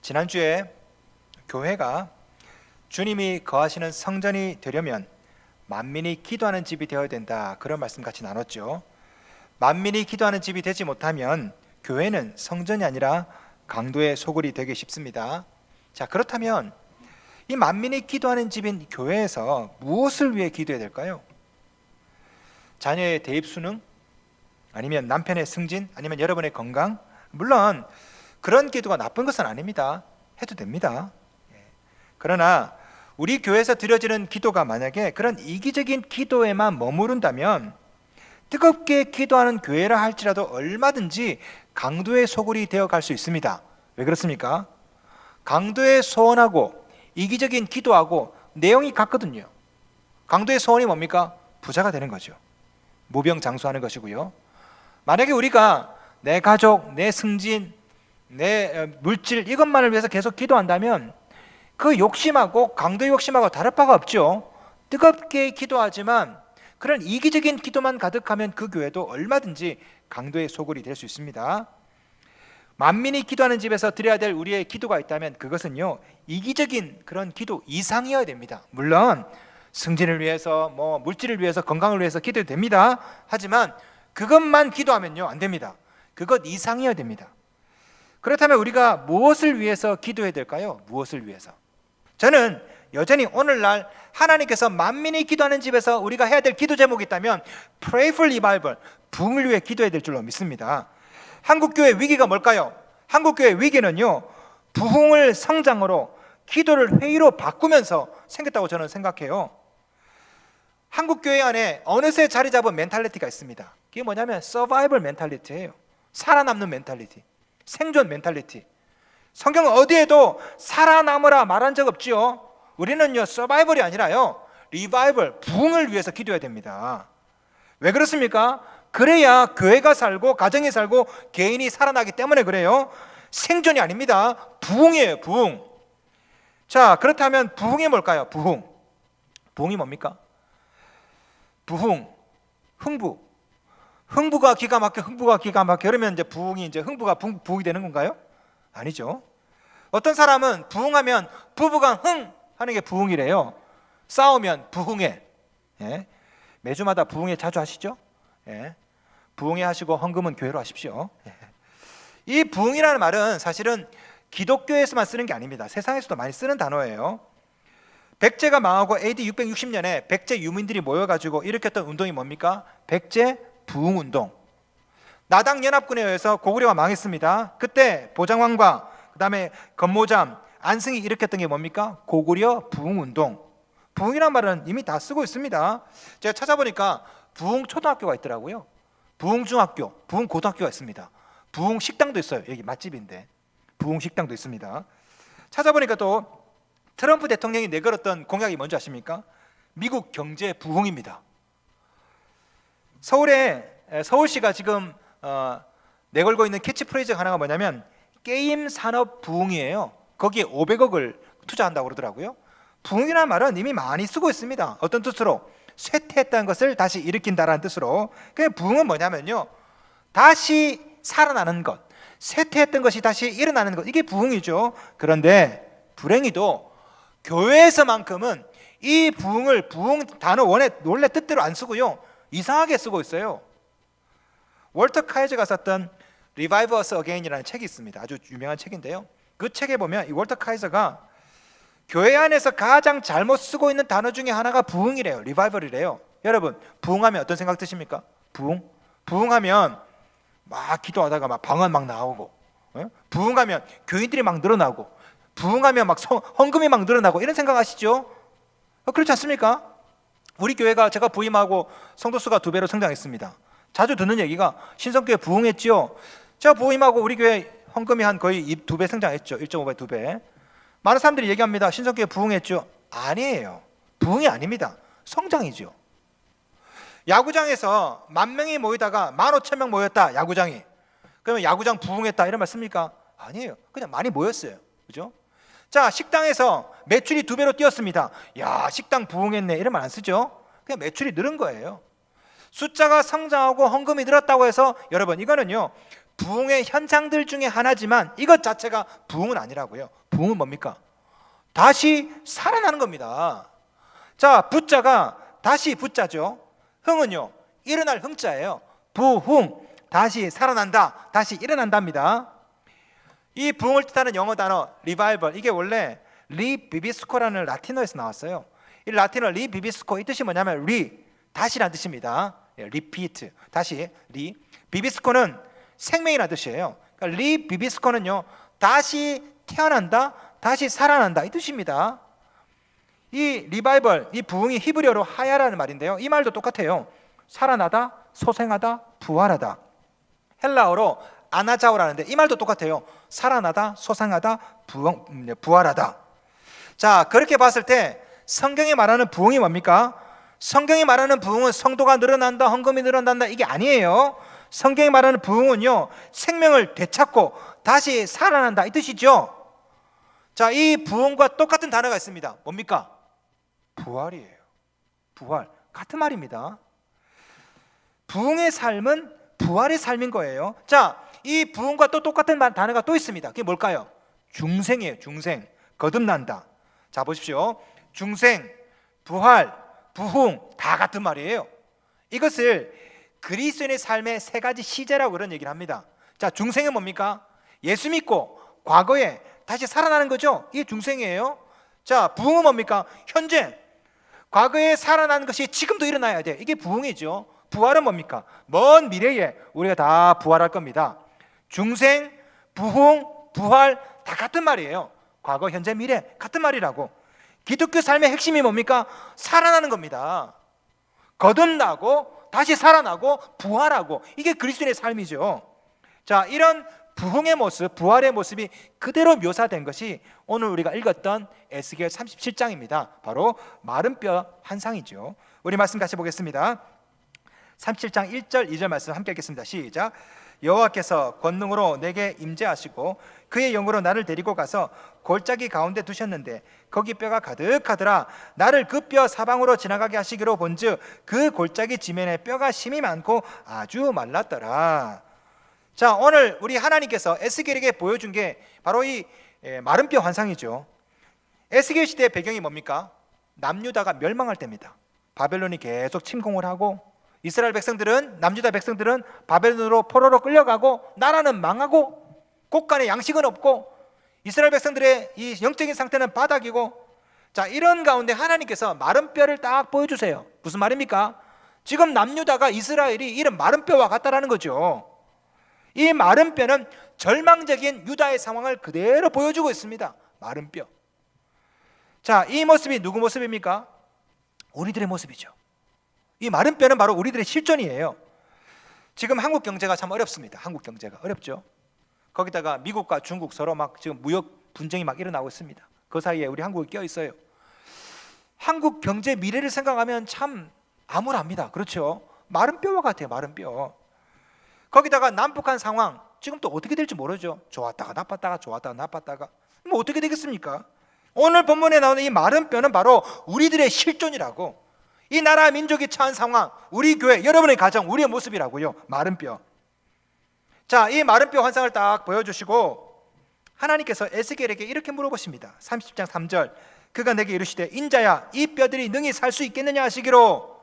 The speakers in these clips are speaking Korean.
지난주에 교회가 주님이 거하시는 성전이 되려면 만민이 기도하는 집이 되어야 된다, 그런 말씀 같이 나눴죠. 만민이 기도하는 집이 되지 못하면 교회는 성전이 아니라 강도의 소굴이 되기 쉽습니다. 자, 그렇다면 이 만민이 기도하는 집인 교회에서 무엇을 위해 기도해야 될까요? 자녀의 대입 수능? 아니면 남편의 승진? 아니면 여러분의 건강? 물론 그런 기도가 나쁜 것은 아닙니다. 해도 됩니다. 그러나 우리 교회에서 드려지는 기도가 만약에 그런 이기적인 기도에만 머무른다면 뜨겁게 기도하는 교회라 할지라도 얼마든지 강도의 소굴이 되어갈 수 있습니다. 왜 그렇습니까? 강도의 소원하고 이기적인 기도하고 내용이 같거든요. 강도의 소원이 뭡니까? 부자가 되는 거죠. 무병장수하는 것이고요. 만약에 우리가 내 가족, 내 승진, 내 물질, 이것만을 위해서 계속 기도한다면 그 욕심하고 강도의 욕심하고 다를 바가 없죠. 뜨겁게 기도하지만 그런 이기적인 기도만 가득하면 그 교회도 얼마든지 강도의 소굴이 될 수 있습니다. 만민이 기도하는 집에서 드려야 될 우리의 기도가 있다면 그것은요, 이기적인 그런 기도 이상이어야 됩니다. 물론 승진을 위해서, 물질을 위해서, 건강을 위해서 기도해도 됩니다. 하지만 그것만 기도하면요, 안 됩니다. 그것 이상이어야 됩니다. 그렇다면 우리가 무엇을 위해서 기도해야 될까요? 무엇을 위해서? 저는 여전히 오늘날 하나님께서 만민이 기도하는 집에서 우리가 해야 될 기도 제목이 있다면 Pray for Revival, 부흥을 위해 기도해야 될 줄로 믿습니다. 한국교회 위기가 뭘까요? 한국교회 위기는요, 부흥을 성장으로, 기도를 회의로 바꾸면서 생겼다고 저는 생각해요. 한국교회 안에 어느새 자리 잡은 멘탈리티가 있습니다. 그게 뭐냐면 서바이벌 멘탈리티예요. 살아남는 멘탈리티, 생존 멘탈리티. 성경은 어디에도 살아남으라 말한 적 없지요. 우리는요, 서바이벌이 아니라요, 리바이벌, 부흥을 위해서 기도해야 됩니다. 왜 그렇습니까? 그래야 교회가 살고 가정이 살고 개인이 살아나기 때문에 그래요. 생존이 아닙니다. 부흥이에요, 부흥. 자, 그렇다면 부흥이 뭘까요? 부흥. 부흥이 뭡니까? 부흥, 흥부. 흥부가 기가 막혀, 흥부가 기가 막혀. 그러면 이제 부흥이 이제 흥부가 부흥이 되는 건가요? 아니죠. 어떤 사람은 부흥하면 부부간 흥 하는 게 부흥이래요. 싸우면 부흥회. 예. 매주마다 부흥회 자주 하시죠? 예. 부흥회 하시고 헌금은 교회로 하십시오. 예. 이 부흥이라는 말은 사실은 기독교에서만 쓰는 게 아닙니다. 세상에서도 많이 쓰는 단어예요. 백제가 망하고 AD 660년에 백제 유민들이 모여가지고 일으켰던 운동이 뭡니까? 백제 부흥운동. 나당연합군에 의해서 고구려가 망했습니다. 그때 보장왕과 그 다음에 건모잠, 안승이 일으켰던 게 뭡니까? 고구려 부흥운동. 부흥이란 말은 이미 다 쓰고 있습니다. 제가 찾아보니까 부흥초등학교가 있더라고요. 부흥중학교, 부흥고등학교가 있습니다. 부흥식당도 있어요. 여기 맛집인데 부흥식당도 있습니다. 찾아보니까 또 트럼프 대통령이 내걸었던 공약이 뭔지 아십니까? 미국 경제 부흥입니다. 서울시가 지금 내걸고 있는 캐치프레이즈가 하나가 뭐냐면 게임 산업 부흥이에요. 거기에 500억을 투자한다고 그러더라고요. 부흥이라는 말은 이미 많이 쓰고 있습니다. 어떤 뜻으로? 쇠퇴했다는 것을 다시 일으킨다라는 뜻으로. 그 부흥은 뭐냐면요, 다시 살아나는 것, 쇠퇴했던 것이 다시 일어나는 것, 이게 부흥이죠. 그런데 불행히도 교회에서만큼은 이 부흥을, 부흥 단어 원래 뜻대로 안 쓰고요, 이상하게 쓰고 있어요. 월터 카이저가 썼던 Revive Us Again이라는 책이 있습니다. 아주 유명한 책인데요, 그 책에 보면 이 월터 카이저가 교회 안에서 가장 잘못 쓰고 있는 단어 중에 하나가 부흥이래요. 리바이벌이래요. 여러분, 부흥하면 어떤 생각 드십니까? 부흥하면 막 기도하다가 막 방언 막 나오고, 부흥하면 교인들이 막 늘어나고, 부흥하면 막 헌금이 막 늘어나고, 이런 생각 하시죠? 그렇지 않습니까? 우리 교회가 제가 부임하고 성도 수가 2배로 성장했습니다. 자주 듣는 얘기가 신성교회 부흥했지요. 제가 부임하고 우리 교회 헌금이 한 거의 2배 성장했죠. 1.5배, 2배. 많은 사람들이 얘기합니다. 신성교회 부흥했죠. 아니에요. 부흥이 아닙니다. 성장이죠. 야구장에서 10,000명이 모이다가 15,000명 모였다, 야구장이. 그러면 야구장 부흥했다 이런 말 씁니까? 아니에요. 그냥 많이 모였어요. 그죠? 자, 식당에서 매출이 2배로 뛰었습니다. 야, 식당 부흥했네, 이런 말 안 쓰죠. 그냥 매출이 늘은 거예요. 숫자가 성장하고 헌금이 늘었다고 해서, 여러분, 이거는요, 부흥의 현상들 중에 하나지만 이것 자체가 부흥은 아니라고요. 부흥은 뭡니까? 다시 살아나는 겁니다. 자, 부자가 다시 부자죠. 흥은요, 일어날 흥자예요. 부흥, 다시 살아난다, 다시 일어난답니다. 이 부흥을 뜻하는 영어 단어 리바이벌, 이게 원래 리비비스코라는 라틴어에서 나왔어요. 이 라틴어 리비비스코, 이 뜻이 뭐냐면 다시란 뜻입니다. 리피트, 다시 비비스코는 생명이라는 뜻이에요. 그러니까 리비비스코는요, 다시 태어난다, 다시 살아난다, 이 뜻입니다. 이 리바이벌, 이 부흥이 히브리어로 하야라는 말인데요, 이 말도 똑같아요. 살아나다, 소생하다, 부활하다. 헬라어로 아나자오라는데 이 말도 똑같아요. 살아나다, 소생하다, 부활하다. 자, 그렇게 봤을 때 성경이 말하는 부흥이 뭡니까? 성경이 말하는 부흥은 성도가 늘어난다, 헌금이 늘어난다, 이게 아니에요. 성경이 말하는 부흥은요, 생명을 되찾고 다시 살아난다, 이 뜻이죠. 자, 이 부흥과 똑같은 단어가 있습니다. 뭡니까? 부활이에요. 부활, 같은 말입니다. 부흥의 삶은 부활의 삶인 거예요. 자, 이 부흥과 또 똑같은 단어가 또 있습니다. 그게 뭘까요? 중생이에요. 중생, 거듭난다. 자, 보십시오. 중생, 부활, 부흥, 다 같은 말이에요. 이것을 그리스도인의 삶의 세 가지 시제라고 그런 얘기를 합니다. 자, 중생은 뭡니까? 예수 믿고 과거에 다시 살아나는 거죠. 이게 중생이에요. 자, 부흥은 뭡니까? 현재 과거에 살아나는 것이 지금도 일어나야 돼. 이게 부흥이죠. 부활은 뭡니까? 먼 미래에 우리가 다 부활할 겁니다. 중생, 부흥, 부활 다 같은 말이에요. 과거, 현재, 미래 같은 말이라고. 기독교 삶의 핵심이 뭡니까? 살아나는 겁니다. 거듭나고 다시 살아나고 부활하고, 이게 그리스도인의 삶이죠. 자, 이런 부흥의 모습, 부활의 모습이 그대로 묘사된 것이 오늘 우리가 읽었던 에스겔 37장입니다. 바로 마른 뼈 환상이죠. 우리 말씀 같이 보겠습니다. 37장 1절 2절 말씀 함께 읽겠습니다. 시작. 여호와께서 권능으로 내게 임재하시고 그의 영으로 나를 데리고 가서 골짜기 가운데 두셨는데 거기 뼈가 가득하더라. 나를 그 뼈 사방으로 지나가게 하시기로 본즉 그 골짜기 지면에 뼈가 심이 많고 아주 말랐더라. 자, 오늘 우리 하나님께서 에스겔에게 보여준 게 바로 이 마른 뼈 환상이죠. 에스겔 시대의 배경이 뭡니까? 남유다가 멸망할 때입니다. 바벨론이 계속 침공을 하고 이스라엘 백성들은, 남유다 백성들은 바벨론으로 포로로 끌려가고 나라는 망하고 곳간에 양식은 없고 이스라엘 백성들의 이 영적인 상태는 바닥이고, 자, 이런 가운데 하나님께서 마른 뼈를 딱 보여주세요. 무슨 말입니까? 지금 남유다가 이스라엘이 이런 마른 뼈와 같다라는 거죠. 이 마른 뼈는 절망적인 유다의 상황을 그대로 보여주고 있습니다. 마른 뼈. 자, 이 모습이 누구 모습입니까? 우리들의 모습이죠. 이 마른 뼈는 바로 우리들의 실존이에요. 지금 한국 경제가 참 어렵습니다. 한국 경제가 어렵죠. 거기다가 미국과 중국 서로 막 지금 무역 분쟁이 막 일어나고 있습니다. 그 사이에 우리 한국이 껴 있어요. 한국 경제 미래를 생각하면 참 암울합니다. 그렇죠? 마른 뼈와 같아요. 마른 뼈. 거기다가 남북한 상황 지금 또 어떻게 될지 모르죠. 좋았다가 나빴다가 좋았다가 나빴다가 뭐 어떻게 되겠습니까? 오늘 본문에 나오는 이 마른 뼈는 바로 우리들의 실존이라고. 이 나라 민족이 처한 상황, 우리 교회, 여러분의 가정, 우리의 모습이라고요. 마른 뼈. 자, 이 마른 뼈 환상을 딱 보여주시고 하나님께서 에스겔에게 이렇게 물어보십니다. 30장 3절. 그가 내게 이르시되 인자야 이 뼈들이 능히 살 수 있겠느냐 하시기로.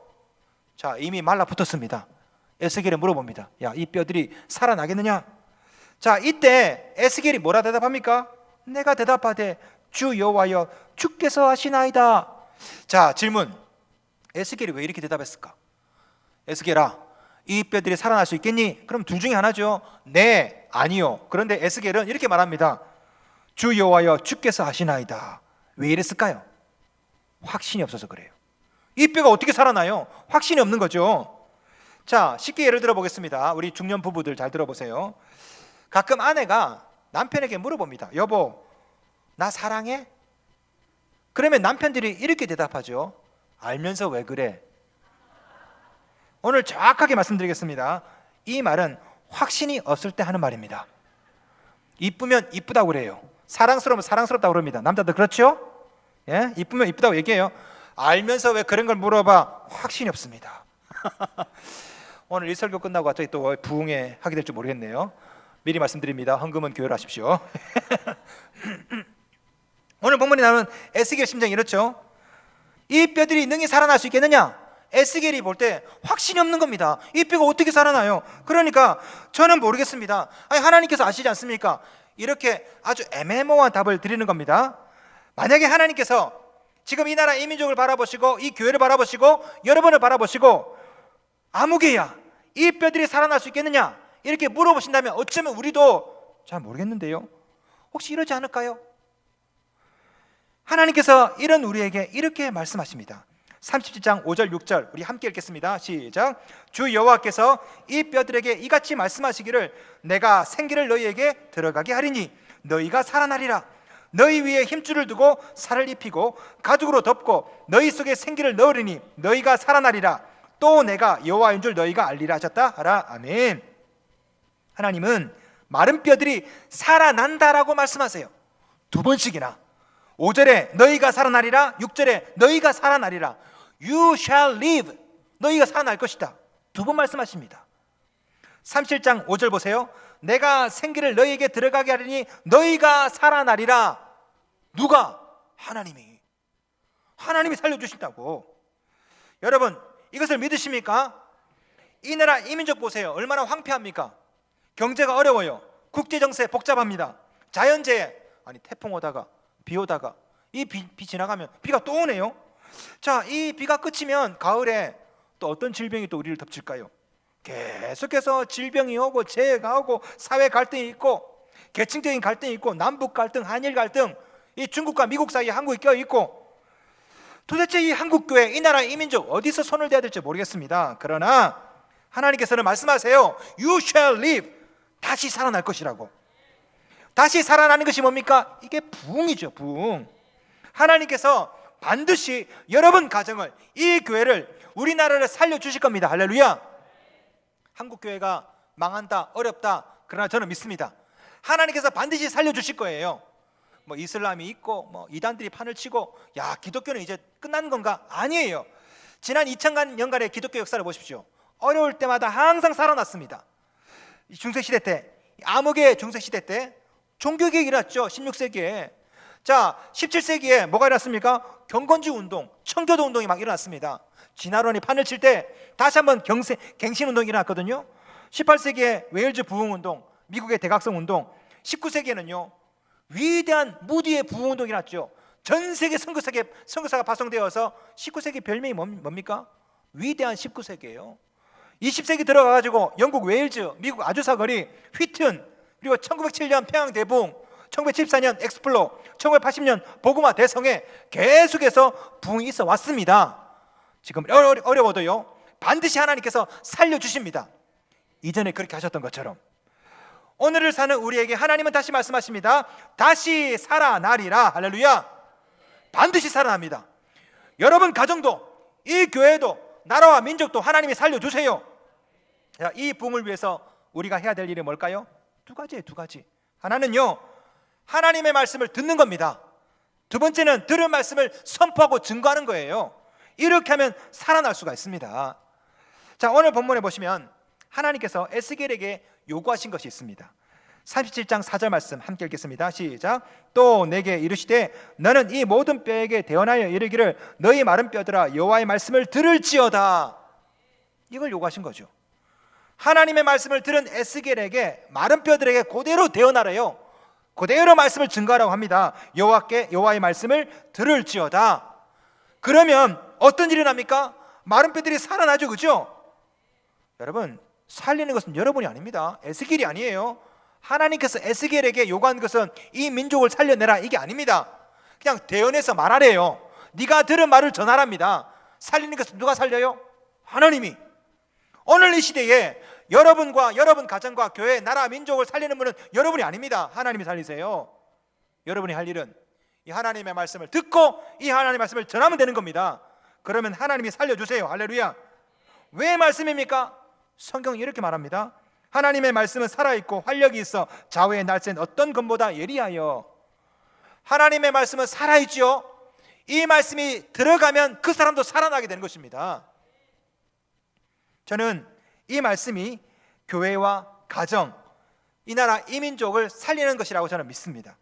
자, 이미 말라붙었습니다. 에스겔에 물어봅니다. 야, 이 뼈들이 살아나겠느냐? 자, 이때 에스겔이 뭐라 대답합니까? 내가 대답하되 주 여호와여 주께서 하시나이다. 자, 질문. 에스겔이 왜 이렇게 대답했을까? 에스겔아, 이 뼈들이 살아날 수 있겠니? 그럼 둘 중에 하나죠. 네, 아니요. 그런데 에스겔은 이렇게 말합니다. 주 여호와여 주께서 하시나이다. 왜 이랬을까요? 확신이 없어서 그래요. 이 뼈가 어떻게 살아나요? 확신이 없는 거죠. 자, 쉽게 예를 들어 보겠습니다. 우리 중년 부부들 잘 들어보세요. 가끔 아내가 남편에게 물어봅니다. 여보, 나 사랑해? 그러면 남편들이 이렇게 대답하죠. 알면서 왜 그래? 오늘 정확하게 말씀드리겠습니다. 이 말은 확신이 없을 때 하는 말입니다. 이쁘면 이쁘다고 그래요. 사랑스러우면 사랑스럽다고 그럽니다. 남자들 그렇죠? 예? 이쁘면 이쁘다고 얘기해요. 알면서 왜 그런 걸 물어봐? 확신이 없습니다. 오늘 이 설교 끝나고 갑자기 또 부흥회 하게 될지 모르겠네요. 미리 말씀드립니다. 헌금은 교회로 하십시오. 오늘 본문에 나오는 에스겔 심정이 이렇죠. 이 뼈들이 능히 살아날 수 있겠느냐? 에스겔이 볼 때 확신이 없는 겁니다. 이 뼈가 어떻게 살아나요? 그러니까 저는 모르겠습니다. 아니, 하나님께서 아시지 않습니까? 이렇게 아주 애매모호한 답을 드리는 겁니다. 만약에 하나님께서 지금 이 나라 이 민족을 바라보시고 이 교회를 바라보시고 여러분을 바라보시고 아무개야 이 뼈들이 살아날 수 있겠느냐 이렇게 물어보신다면 어쩌면 우리도 잘 모르겠는데요, 혹시 이러지 않을까요? 하나님께서 이런 우리에게 이렇게 말씀하십니다. 37장 5절 6절 우리 함께 읽겠습니다. 시작. 주 여호와께서 이 뼈들에게 이같이 말씀하시기를 내가 생기를 너희에게 들어가게 하리니 너희가 살아나리라. 너희 위에 힘줄을 두고 살을 입히고 가죽으로 덮고 너희 속에 생기를 넣으리니 너희가 살아나리라. 또 내가 여호와인 줄 너희가 알리라 하셨다 하라. 아멘. 하나님은 마른 뼈들이 살아난다라고 말씀하세요. 두 번씩이나. 5절에 너희가 살아나리라, 6절에 너희가 살아나리라. You shall live. 너희가 살아날 것이다. 두 번 말씀하십니다. 37장 5절 보세요. 내가 생기를 너희에게 들어가게 하리니 너희가 살아나리라. 누가? 하나님이 살려주신다고. 여러분 이것을 믿으십니까? 이 나라 이 민족 보세요. 얼마나 황폐합니까? 경제가 어려워요. 국제정세 복잡합니다. 자연재해, 아니 태풍 오다가 비 오다가 이 비 지나가면 비가 또 오네요. 자, 이 비가 그치면 가을에 또 어떤 질병이 또 우리를 덮칠까요? 계속해서 질병이 오고 재해가 오고 사회 갈등이 있고 계층적인 갈등이 있고 남북 갈등, 한일 갈등, 이 중국과 미국 사이에 한국이 껴있고 도대체 이 한국교회, 이 나라, 이 민족 어디서 손을 대야 될지 모르겠습니다. 그러나 하나님께서는 말씀하세요. You shall live. 다시 살아날 것이라고. 다시 살아나는 것이 뭡니까? 이게 부흥이죠. 부흥. 하나님께서 반드시 여러분 가정을, 이 교회를, 우리나라를 살려주실 겁니다. 할렐루야. 한국교회가 망한다, 어렵다, 그러나 저는 믿습니다. 하나님께서 반드시 살려주실 거예요. 뭐 이슬람이 있고 뭐 이단들이 판을 치고 야 기독교는 이제 끝난 건가? 아니에요. 지난 2000년간의 기독교 역사를 보십시오. 어려울 때마다 항상 살아났습니다. 중세시대 때, 암흑의 중세시대 때 종교개혁이 일어났죠. 16세기에. 자, 17세기에 뭐가 일어났습니까? 경건주의 운동, 청교도 운동이 막 일어났습니다. 진화론이 판을 칠 때 다시 한번 갱신 운동이 일어났거든요. 18세기에 웨일즈 부흥 운동, 미국의 대각성 운동, 19세기에는요 위대한 무디의 부흥 운동이 일어났죠. 전 세계 선교사가 파송되어서 19세기 별명이 뭡니까? 위대한 19세기예요. 20세기 들어가가지고 영국 웨일즈, 미국 아주사거리, 휘튼, 그리고 1907년 평양 대부흥, 1974년 엑스플로, 1980년 복음화 대성에 계속해서 부흥이 있어 왔습니다. 지금 어려워도요 반드시 하나님께서 살려주십니다. 이전에 그렇게 하셨던 것처럼 오늘을 사는 우리에게 하나님은 다시 말씀하십니다. 다시 살아나리라. 할렐루야. 반드시 살아납니다. 여러분 가정도, 이 교회도, 나라와 민족도 하나님이 살려주세요. 자, 이 부흥을 위해서 우리가 해야 될 일이 뭘까요? 두 가지예요. 두 가지. 하나는요 하나님의 말씀을 듣는 겁니다. 두 번째는 들은 말씀을 선포하고 증거하는 거예요. 이렇게 하면 살아날 수가 있습니다. 자, 오늘 본문에 보시면 하나님께서 에스겔에게 요구하신 것이 있습니다. 37장 4절 말씀 함께 읽겠습니다. 시작. 또 내게 이르시되 너는 이 모든 뼈에게 대언하여 이르기를 너희 마른 뼈들아 여호와의 말씀을 들을지어다. 이걸 요구하신 거죠. 하나님의 말씀을 들은 에스겔에게 마른 뼈들에게 그대로 대언하래요. 그대로 말씀을 증거하라고 합니다. 여호와의 말씀을 들을지어다. 그러면 어떤 일이 납니까? 마른 뼈들이 살아나죠. 그죠? 여러분 살리는 것은 여러분이 아닙니다. 에스겔이 아니에요. 하나님께서 에스겔에게 요구한 것은 이 민족을 살려내라 이게 아닙니다. 그냥 대언해서 말하래요. 네가 들은 말을 전하랍니다. 살리는 것은 누가 살려요? 하나님이. 오늘 이 시대에 여러분과 여러분 가정과 교회, 나라, 민족을 살리는 분은 여러분이 아닙니다. 하나님이 살리세요. 여러분이 할 일은 이 하나님의 말씀을 듣고 이 하나님의 말씀을 전하면 되는 겁니다. 그러면 하나님이 살려주세요. 할렐루야. 왜 말씀입니까? 성경이 이렇게 말합니다. 하나님의 말씀은 살아있고 활력이 있어 좌우의 날쌘 어떤 검보다 예리하여. 하나님의 말씀은 살아있지요. 이 말씀이 들어가면 그 사람도 살아나게 되는 것입니다. 저는 이 말씀이 교회와 가정, 이 나라 이 민족을 살리는 것이라고 저는 믿습니다.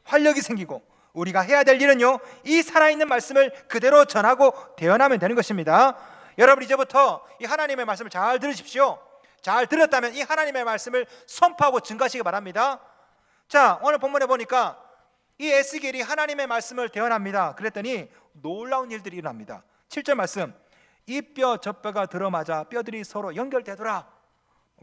활력이 생기고 우리가 해야 될 일은요, 이 살아있는 말씀을 그대로 전하고 대언하면 되는 것입니다. 여러분 이제부터 이 하나님의 말씀을 잘 들으십시오. 잘 들었다면 이 하나님의 말씀을 선포하고 증거하시기 바랍니다. 자, 오늘 본문에 보니까 이 에스겔이 하나님의 말씀을 대언합니다. 그랬더니 놀라운 일들이 일어납니다. 7절 말씀, 이 뼈 저 뼈가 들어맞아 뼈들이 서로 연결되더라.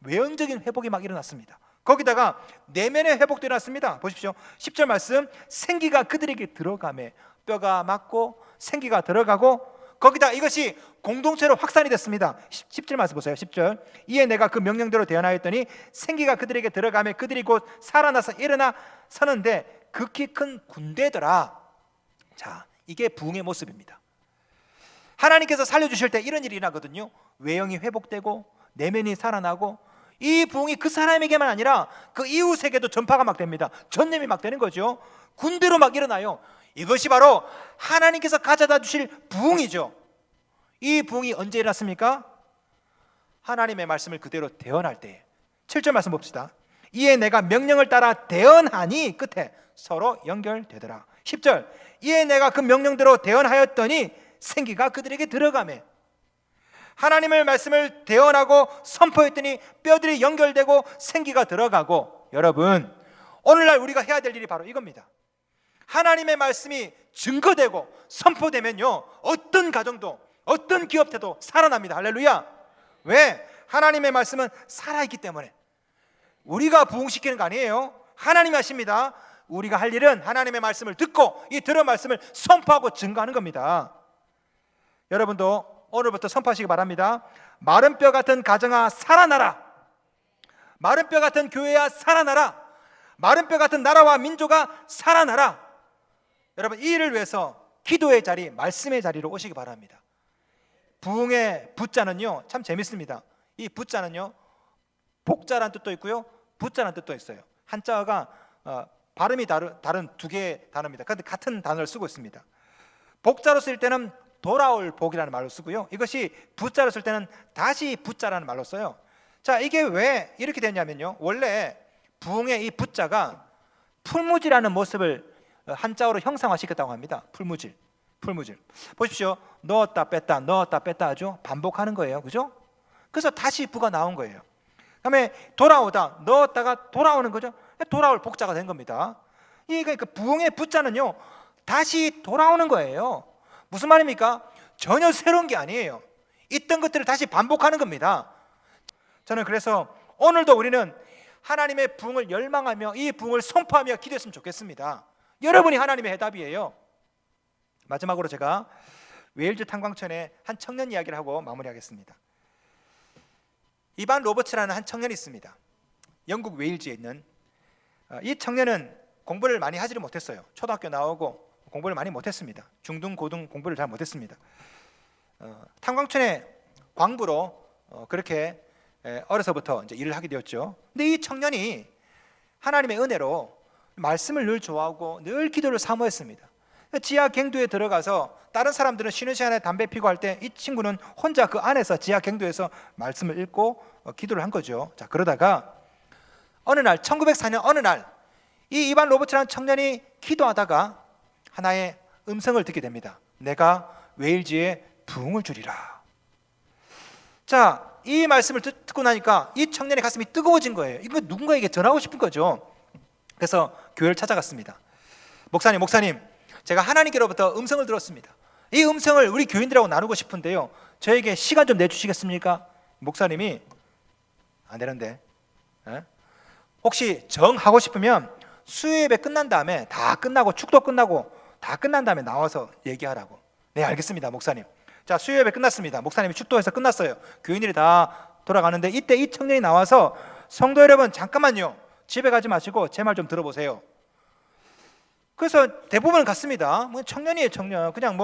외형적인 회복이 막 일어났습니다. 거기다가 내면의 회복도 일어났습니다. 보십시오. 10절 말씀, 생기가 그들에게 들어가매 뼈가 맞고 생기가 들어가고, 거기다 이것이 공동체로 확산이 됐습니다. 10절 말씀 보세요. 10절, 이에 내가 그 명령대로 대언하였더니 생기가 그들에게 들어가매 그들이 곧 살아나서 일어나 서는데 극히 큰 군대더라. 자, 이게 부흥의 모습입니다. 하나님께서 살려주실 때 이런 일이 일어나거든요. 외형이 회복되고 내면이 살아나고, 이 부흥이 그 사람에게만 아니라 그 이웃에게도 전파가 막 됩니다. 전염이 막 되는 거죠. 군대로 막 일어나요. 이것이 바로 하나님께서 가져다 주실 부흥이죠. 이 부흥이 언제 일어났습니까? 하나님의 말씀을 그대로 대언할 때에. 7절 말씀 봅시다. 이에 내가 명령을 따라 대언하니 끝에 서로 연결되더라. 10절, 이에 내가 그 명령대로 대언하였더니 생기가 그들에게 들어가매. 하나님의 말씀을 대언하고 선포했더니 뼈들이 연결되고 생기가 들어가고. 여러분, 오늘날 우리가 해야 될 일이 바로 이겁니다. 하나님의 말씀이 증거되고 선포되면요, 어떤 가정도 어떤 기업체도 살아납니다. 할렐루야. 왜? 하나님의 말씀은 살아있기 때문에. 우리가 부흥시키는 거 아니에요. 하나님이 하십니다. 우리가 할 일은 하나님의 말씀을 듣고 이 들은 말씀을 선포하고 증거하는 겁니다. 여러분도 오늘부터 선포하시기 바랍니다. 마른 뼈 같은 가정아 살아나라. 마른 뼈 같은 교회야 살아나라. 마른 뼈 같은 나라와 민족아 살아나라. 여러분, 이 일을 위해서 기도의 자리, 말씀의 자리로 오시기 바랍니다. 부흥의 부자는요, 참 재밌습니다. 이 부자는요, 복자라는 뜻도 있고요, 부자라는 뜻도 있어요. 한자어가 발음이 다른 두 개의 단어입니다. 그런데 같은 단어를 쓰고 있습니다. 복자로 쓸 때는 돌아올 복이라는 말로 쓰고요, 이것이 부자로 쓸 때는 다시 부자라는 말로 써요. 자, 이게 왜 이렇게 되냐면요, 원래 부흥의 이 부자가 풀무지라는 모습을 한자어로 형상화시켰다고 합니다. 풀무질. 보십시오. 넣었다 뺐다 넣었다 뺐다 하죠. 반복하는 거예요. 그죠? 그래서 다시 부가 나온 거예요. 그다음에 돌아오다 넣었다가 돌아오는 거죠. 돌아올 복자가 된 겁니다. 그러니까 부흥의 부자는요, 다시 돌아오는 거예요. 무슨 말입니까? 전혀 새로운 게 아니에요. 있던 것들을 다시 반복하는 겁니다. 저는 그래서 오늘도 우리는 하나님의 부흥을 열망하며 이 부흥을 선포하며 기도했으면 좋겠습니다. 여러분이 하나님의 해답이에요. 마지막으로 제가 웨일즈 탄광촌의 한 청년 이야기를 하고 마무리하겠습니다. 이반 로버츠라는 한 청년이 있습니다. 영국 웨일즈에 있는. 이 청년은 공부를 많이 하지를 못했어요. 초등학교 나오고 공부를 많이 못했습니다. 중등, 고등 공부를 잘 못했습니다. 탄광촌의 광부로 그렇게 어려서부터 이제 일을 하게 되었죠. 근데 이 청년이 하나님의 은혜로 말씀을 늘 좋아하고 늘 기도를 사모했습니다. 지하 갱도에 들어가서 다른 사람들은 쉬는 시간에 담배 피고 할 때 이 친구는 혼자 그 안에서 지하 갱도에서 말씀을 읽고 기도를 한 거죠. 자, 그러다가 어느 날 1904년 어느 날 이 이반 로버츠라는 청년이 기도하다가 하나의 음성을 듣게 됩니다. 내가 웨일즈에 부흥을 주리라. 자, 이 말씀을 듣고 나니까 이 청년의 가슴이 뜨거워진 거예요. 이거 누군가에게 전하고 싶은 거죠. 그래서 교회를 찾아갔습니다. 목사님, 제가 하나님께로부터 음성을 들었습니다. 이 음성을 우리 교인들하고 나누고 싶은데요, 저에게 시간 좀 내주시겠습니까? 목사님이 안 되는데, 혹시 정하고 싶으면 수요예배 끝난 다음에 다 끝나고 축도 끝나고 다 끝난 다음에 나와서 얘기하라고. 네, 알겠습니다, 목사님. 자, 수요예배 끝났습니다. 목사님이 축도해서 끝났어요. 교인들이 다 돌아가는데 이때 이 청년이 나와서 성도 여러분 잠깐만요, 집에 가지 마시고 제 말 좀 들어보세요. 그래서 대부분 갔습니다. 청년이에요, 청년. 그냥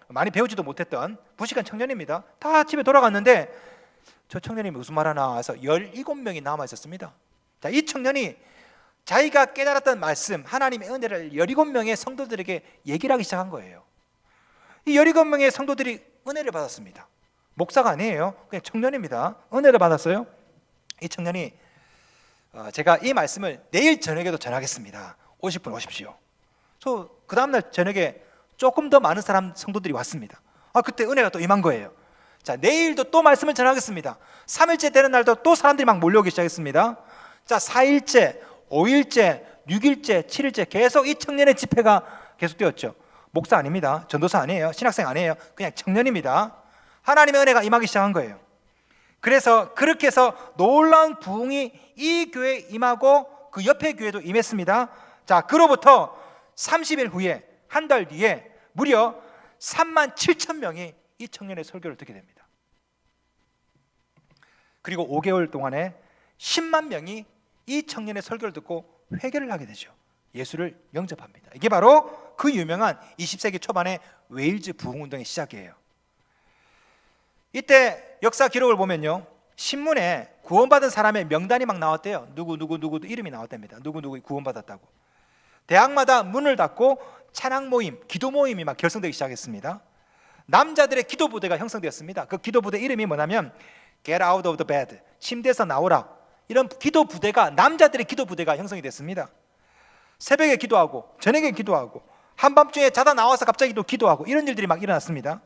많이 배우지도 못했던 부식한 청년입니다. 다 집에 돌아갔는데 저 청년이 무슨 말 하나 해서 17명이 남아 있었습니다. 자, 이 청년이 자기가 깨달았던 말씀, 하나님의 은혜를 17명의 성도들에게 얘기를 하기 시작한 거예요. 이 17명의 성도들이 은혜를 받았습니다. 목사가 아니에요. 그냥 청년입니다. 은혜를 받았어요. 이 청년이 제가 이 말씀을 내일 저녁에도 전하겠습니다. 오실 분 오십시오. 그 다음날 저녁에 조금 더 많은 성도들이 왔습니다. 그때 은혜가 또 임한 거예요. 자, 내일도 또 말씀을 전하겠습니다. 3일째 되는 날도 또 사람들이 막 몰려오기 시작했습니다. 자, 4일째, 5일째, 6일째, 7일째 계속 이 청년의 집회가 계속되었죠. 목사 아닙니다. 전도사 아니에요. 신학생 아니에요. 그냥 청년입니다. 하나님의 은혜가 임하기 시작한 거예요. 그래서 그렇게 해서 놀라운 부흥이 이 교회에 임하고 그 옆에 교회도 임했습니다. 자, 그로부터 30일 후에 한 달 뒤에 무려 37,000명이 이 청년의 설교를 듣게 됩니다. 그리고 5개월 동안에 10만 명이 이 청년의 설교를 듣고 회개를 하게 되죠. 예수를 영접합니다. 이게 바로 그 유명한 20세기 초반의 웨일즈 부흥운동의 시작이에요. 이때 역사 기록을 보면요, 신문에 구원받은 사람의 명단이 막 나왔대요. 누구 이름이 나왔답니다. 누구 구원받았다고. 대학마다 문을 닫고 찬양 모임, 기도 모임이 막 결성되기 시작했습니다. 남자들의 기도 부대가 형성되었습니다. 그 기도 부대 이름이 뭐냐면 Get out of the bed, 침대에서 나오라. 이런 기도 부대가, 남자들의 기도 부대가 형성이 됐습니다. 새벽에 기도하고 저녁에 기도하고 한밤중에 자다 나와서 갑자기 또 기도하고 이런 일들이 막 일어났습니다.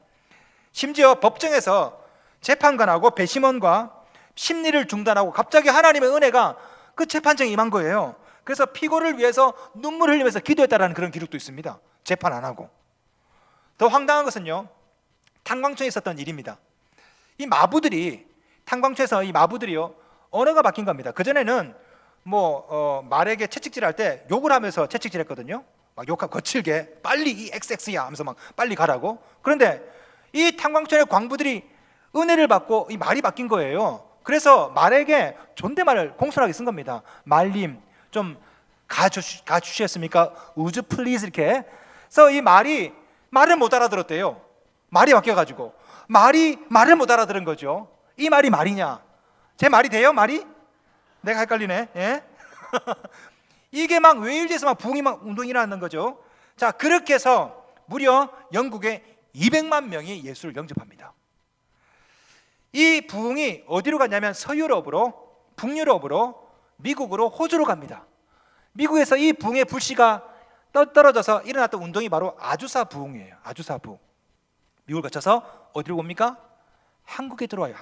심지어 법정에서 재판관하고 배심원과 심리를 중단하고 갑자기 하나님의 은혜가 그 재판정에 임한 거예요. 그래서 피고를 위해서 눈물 흘리면서 기도했다라는 그런 기록도 있습니다. 재판 안 하고. 더 황당한 것은요, 탄광초에 있었던 일입니다. 이 마부들이, 탄광초에서 이 마부들이요, 언어가 바뀐 겁니다. 그전에는 말에게 채찍질할 때 욕을 하면서 채찍질했거든요. 막 욕하고 거칠게 빨리 이 XX야 하면서 막 빨리 가라고. 그런데 이 탄광촌의 광부들이 은혜를 받고 이 말이 바뀐 거예요. 그래서 말에게 존댓말을 공손하게 쓴 겁니다. 말님 좀 가주시겠습니까? Would you please 이렇게. 그래서 이 말을 못 알아들었대요. 말이 바뀌어가지고 말을 못 알아들은 거죠. 이 말이 말이냐? 제 말이 돼요? 말이? 내가 헷갈리네. 예? 이게 막 웨일즈에서 막 부흥이 막 운동이 일어나는 거죠. 자, 그렇게 해서 무려 영국에 200만 명이 예수를 영접합니다. 이 부흥이 어디로 갔냐면 서유럽으로, 북유럽으로, 미국으로, 호주로 갑니다. 미국에서 이 부흥의 불씨가 떨어져서 일어났던 운동이 바로 아주사 부흥이에요. 아주사 부흥. 미국을 거쳐서 어디로 옵니까? 한국에 들어와요.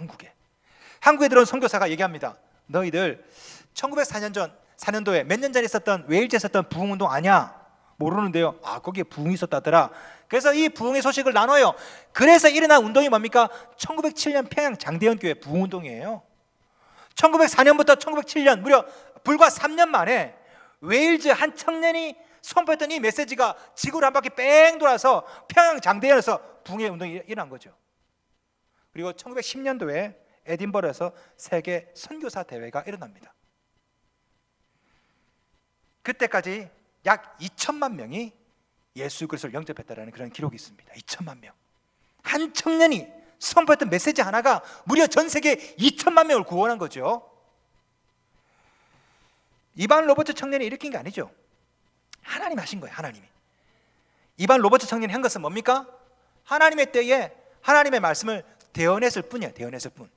한국에 들어온 선교사가 얘기합니다. 너희들 1904년도에 몇 년 전에 있었던 웨일즈에 있었던 부흥운동 아냐? 모르는데요. 거기에 부흥이 있었다더라. 그래서 이 부흥의 소식을 나눠요. 그래서 일어난 운동이 뭡니까? 1907년 평양 장대현 교회 부흥운동이에요. 1904년부터 1907년 무려 불과 3년 만에 웨일즈 한 청년이 선포했던 이 메시지가 지구를 한 바퀴 뺑 돌아서 평양 장대현에서 부흥의 운동이 일어난 거죠. 그리고 1910년도에 에딘버러에서 세계 선교사 대회가 일어납니다. 그때까지 약 2천만 명이 예수 그리스도를 영접했다라는 그런 기록이 있습니다. 2천만 명. 한 청년이 선포했던 메시지 하나가 무려 전 세계 2천만 명을 구원한 거죠. 이반 로버트 청년이 일으킨 게 아니죠. 하나님이 하신 거예요. 하나님이. 이반 로버트 청년이 한 것은 뭡니까? 하나님의 때에 하나님의 말씀을 대언했을 뿐이에요. 대언했을 뿐.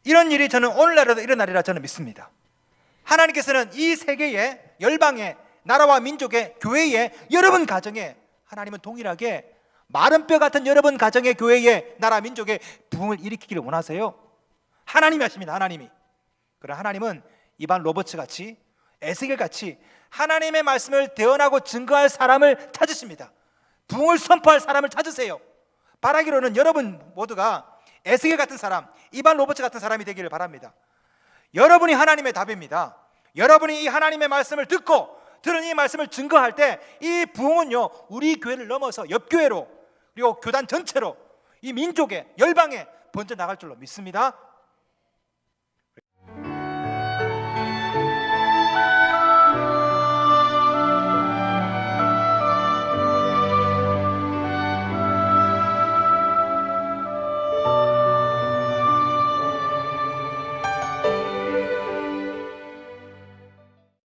이런 일이 저는 오늘날에도 일어나리라 저는 믿습니다. 하나님께서는 이 세계의 열방의 나라와 민족의 교회의 여러분 가정에 하나님은 동일하게 마른 뼈 같은 여러분 가정의 교회의 나라 민족의 부흥을 일으키기를 원하세요. 하나님이 하십니다. 하나님이. 그러나 하나님은 이반 로버츠 같이 에스겔 같이 하나님의 말씀을 대언하고 증거할 사람을 찾으십니다. 부흥을 선포할 사람을 찾으세요. 바라기로는 여러분 모두가 에스겔 같은 사람, 이반 로버츠 같은 사람이 되기를 바랍니다. 여러분이 하나님의 답입니다. 여러분이 이 하나님의 말씀을 듣고 들은 이 말씀을 증거할 때 이 부흥은요, 우리 교회를 넘어서 옆 교회로 그리고 교단 전체로 이 민족의 열방에 번져 나갈 줄로 믿습니다.